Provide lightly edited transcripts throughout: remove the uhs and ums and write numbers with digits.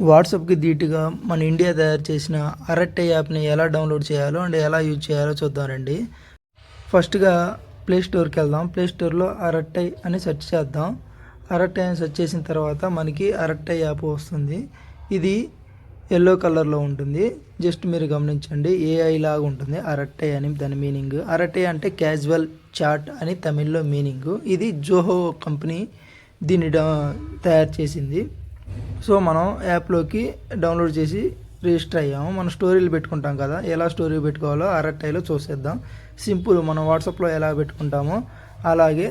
వాట్సాప్కి ధీటుగా మన ఇండియా తయారు చేసిన అరట్టె యాప్ని ఎలా డౌన్లోడ్ చేయాలో అండ్ ఎలా యూజ్ చేయాలో చూద్దామండి. ఫస్ట్గా ప్లే స్టోర్కి వెళ్దాం. ప్లే స్టోర్లో అరట్టై అని సెర్చ్ చేద్దాం. అరట్టై అని సెర్చ్ చేసిన తర్వాత మనకి అరట్టై యాప్ వస్తుంది. ఇది ఎల్లో కలర్లో ఉంటుంది. జస్ట్ మీరు గమనించండి, ఏఐ లాగా ఉంటుంది అరట్టై అని దాని మీనింగ్. అరట్టై అంటే క్యాజువల్ చాట్ అని తమిళ్లో మీనింగ్. ఇది జోహో కంపెనీ దీన్ని తయారు చేసింది. సో మనం యాప్లోకి డౌన్లోడ్ చేసి రిజిస్టర్ అయ్యాము. మనం స్టోరీలు పెట్టుకుంటాం కదా, ఎలా స్టోరీ పెట్టుకోవాలో అరట్టైలో చూసేద్దాం. సింపుల్, మనం వాట్సాప్లో ఎలా పెట్టుకుంటామో అలాగే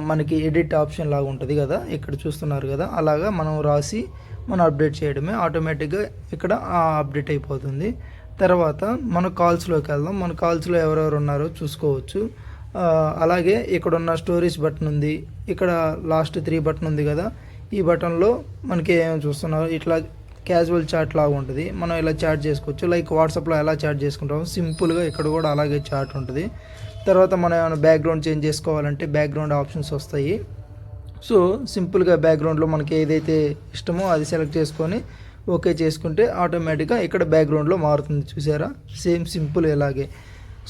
మనకి ఎడిట్ ఆప్షన్ లాగా ఉంటుంది కదా, ఇక్కడ చూస్తున్నారు కదా, అలాగా మనం రాసి మనం అప్డేట్ చేయడమే. ఆటోమేటిక్గా ఇక్కడ అప్డేట్ అయిపోతుంది. తర్వాత మన కాల్స్లోకి వెళ్దాం. మన కాల్స్లో ఎవరెవరు ఉన్నారో చూసుకోవచ్చు. అలాగే ఇక్కడ ఉన్న స్టోరీస్ బటన్ ఉంది, ఇక్కడ లాస్ట్ 3 బటన్ ఉంది కదా, ఈ బటన్లో మనకి ఏమేమి చూస్తున్నారు, ఇట్లా క్యాజువల్ చాట్ లాగా ఉంటుంది. మనం ఇలా చాట్ చేసుకోవచ్చు. లైక్ వాట్సాప్లో ఎలా చాట్ చేసుకుంటామో సింపుల్గా ఇక్కడ కూడా అలాగే చాట్ ఉంటుంది. తర్వాత మనం ఏమైనా బ్యాక్గ్రౌండ్ చేంజ్ చేసుకోవాలంటే బ్యాక్గ్రౌండ్ ఆప్షన్స్ వస్తాయి. సో సింపుల్గా బ్యాక్గ్రౌండ్లో మనకి ఏదైతే ఇష్టమో అది సెలెక్ట్ చేసుకొని ఓకే చేసుకుంటే ఆటోమేటిక్గా ఇక్కడ బ్యాక్గ్రౌండ్లో మారుతుంది. చూసారా, సేమ్ సింపుల్ ఇలాగే.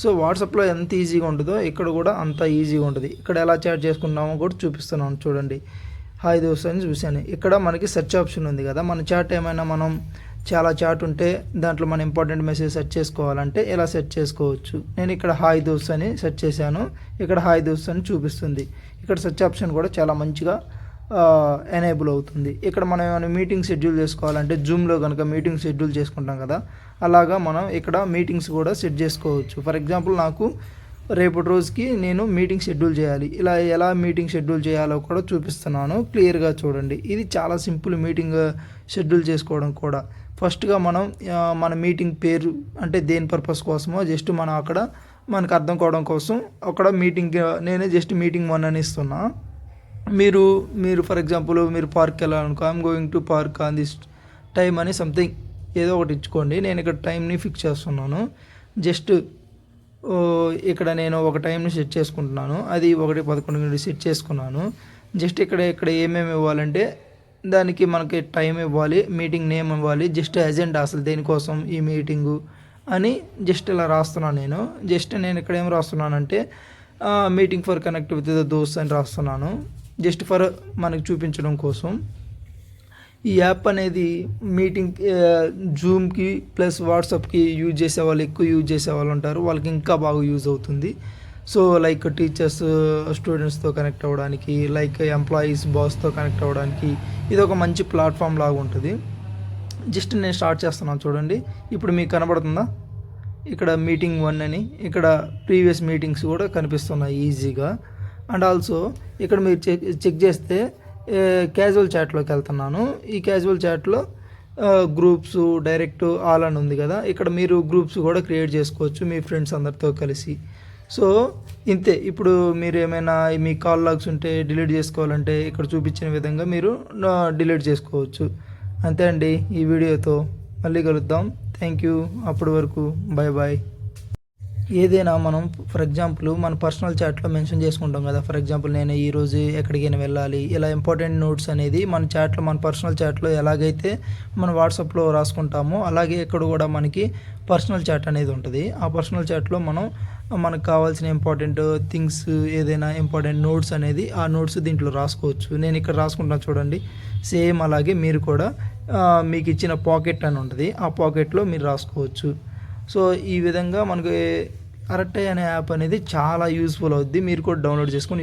సో వాట్సాప్లో ఎంత ఈజీగా ఉంటుందో ఇక్కడ కూడా అంత ఈజీగా ఉంటుంది. ఇక్కడ ఎలా చాట్ చేసుకున్నామో కూడా చూపిస్తున్నాను చూడండి. హాయ్ దోస్త్ అని చూశాను. ఇక్కడ మనకి సెర్చ్ ఆప్షన్ ఉంది కదా, మన చాట్ ఏమైనా మనం చాలా చాట్ ఉంటే దాంట్లో మన ఇంపార్టెంట్ మెసేజ్ సెర్చ్ చేసుకోవాలంటే ఇలా సెర్చ్ చేసుకోవచ్చు. నేను ఇక్కడ హాయ్ దోస్త్ అని సెర్చ్ చేశాను. ఇక్కడ హాయ్ దోస్త్ అని చూపిస్తుంది. ఇక్కడ సెర్చ్ ఆప్షన్ కూడా చాలా మంచిగా ఎనేబుల్ అవుతుంది. ఇక్కడ మనం ఏమైనా మీటింగ్ షెడ్యూల్ చేసుకోవాలంటే జూమ్లో కనుక మీటింగ్ షెడ్యూల్ చేసుకుంటాం కదా, అలాగా మనం ఇక్కడ మీటింగ్స్ కూడా సెట్ చేసుకోవచ్చు. ఫర్ ఎగ్జాంపుల్ నాకు రేపటి రోజుకి నేను మీటింగ్ షెడ్యూల్ చేయాలి. ఇలా ఎలా మీటింగ్ షెడ్యూల్ చేయాలో కూడా చూపిస్తున్నాను, క్లియర్గా చూడండి. ఇది చాలా సింపుల్ మీటింగ్ షెడ్యూల్ చేసుకోవడం కూడా. ఫస్ట్గా మనం మన మీటింగ్ పేరు అంటే దేని పర్పస్ కోసమో జస్ట్ మనం అక్కడ మనకు అర్థం కావడం కోసం అక్కడ మీటింగ్ నేనే జస్ట్ మీటింగ్ 1 అని ఇస్తున్నా. మీరు ఫర్ ఎగ్జాంపుల్ మీరు పార్క్కి వెళ్ళాలనుకో, I am going to park on this time అని సంథింగ్ ఏదో ఒకటి ఇచ్చుకోండి. నేను ఇక్కడ టైంని ఫిక్స్ చేస్తున్నాను. జస్ట్ ఇక్కడ నేను ఒక టైంని సెట్ చేసుకుంటున్నాను. అది 1:11 సెట్ చేసుకున్నాను. జస్ట్ ఇక్కడ ఏమేమి ఇవ్వాలంటే దానికి మనకి టైం ఇవ్వాలి, మీటింగ్ నేమ్ ఇవ్వాలి, జస్ట్ ఎజెండా అసలు దేనికోసం ఈ మీటింగు అని జస్ట్ ఇలా రాస్తున్నాను నేను. నేను ఇక్కడ ఏం రాస్తున్నానంటే meeting for connect with the దోస్త్ అని రాస్తున్నాను, జస్ట్ ఫర్ మనకి చూపించడం కోసం. ఈ యాప్ అనేది మీటింగ్ జూమ్కి ప్లస్ వాట్సాప్కి యూజ్ చేసే వాళ్ళు, ఎక్కువ యూజ్ చేసే వాళ్ళు ఉంటారు, వాళ్ళకి ఇంకా బాగా యూజ్ అవుతుంది. సో లైక్ టీచర్స్ స్టూడెంట్స్తో కనెక్ట్ అవ్వడానికి, లైక్ ఎంప్లాయీస్ బాస్తో కనెక్ట్ అవ్వడానికి ఇది ఒక మంచి ప్లాట్ఫామ్ లాగా ఉంటుంది. జస్ట్ నేను స్టార్ట్ చేస్తున్నాను చూడండి. ఇప్పుడు మీకు కనబడుతుందా ఇక్కడ మీటింగ్ 1 అని, ఇక్కడ ప్రీవియస్ మీటింగ్స్ కూడా కనిపిస్తున్నాయి ఈజీగా. అండ్ ఆల్సో ఇక్కడ మీరు చెక్ చేస్తే క్యాజువల్ చాట్లోకి వెళ్తున్నాను. ఈ క్యాజువల్ చాట్లో గ్రూప్స్, డైరెక్ట్, ఆల్ అని ఉంది కదా, ఇక్కడ మీరు గ్రూప్స్ కూడా క్రియేట్ చేసుకోవచ్చు మీ ఫ్రెండ్స్ అందరితో కలిసి. సో ఇంతే. ఇప్పుడు మీరు ఏమైనా మీ కాల్ లాగ్స్ ఉంటే డిలీట్ చేసుకోవాలంటే ఇక్కడ చూపించిన విధంగా మీరు డిలీట్ చేసుకోవచ్చు. అంతే అండి. ఈ వీడియోతో మళ్ళీ కలుద్దాం. Thank you. అప్పటి వరకు బాయ్ బాయ్. ఏదైనా మనం ఫర్ ఎగ్జాంపుల్ మన పర్సనల్ చాట్లో మెన్షన్ చేసుకుంటాం కదా, ఫర్ ఎగ్జాంపుల్ నేను ఈరోజు ఎక్కడికైనా వెళ్ళాలి, ఇలా ఇంపార్టెంట్ నోట్స్ అనేది మన చాట్లో, మన పర్సనల్ చాట్లో ఎలాగైతే మన వాట్సాప్లో రాసుకుంటామో అలాగే ఇక్కడ కూడా మనకి పర్సనల్ చాట్ అనేది ఉంటుంది. ఆ పర్సనల్ చాట్లో మనకు కావాల్సిన ఇంపార్టెంట్ థింగ్స్, ఏదైనా ఇంపార్టెంట్ నోట్స్ అనేది ఆ నోట్స్ దీంట్లో రాసుకోవచ్చు. నేను ఇక్కడ రాసుకుంటాను చూడండి. సేమ్ అలాగే మీరు కూడా మీకు ఇచ్చిన పాకెట్ అని ఉంటుంది, ఆ పాకెట్లో మీరు రాసుకోవచ్చు. సో ఈ విధంగా మనకి అరట్టై అనే యాప్ అనేది చాలా యూస్ఫుల్ అవుద్ది. మీరు కూడా డౌన్లోడ్ చేసుకొని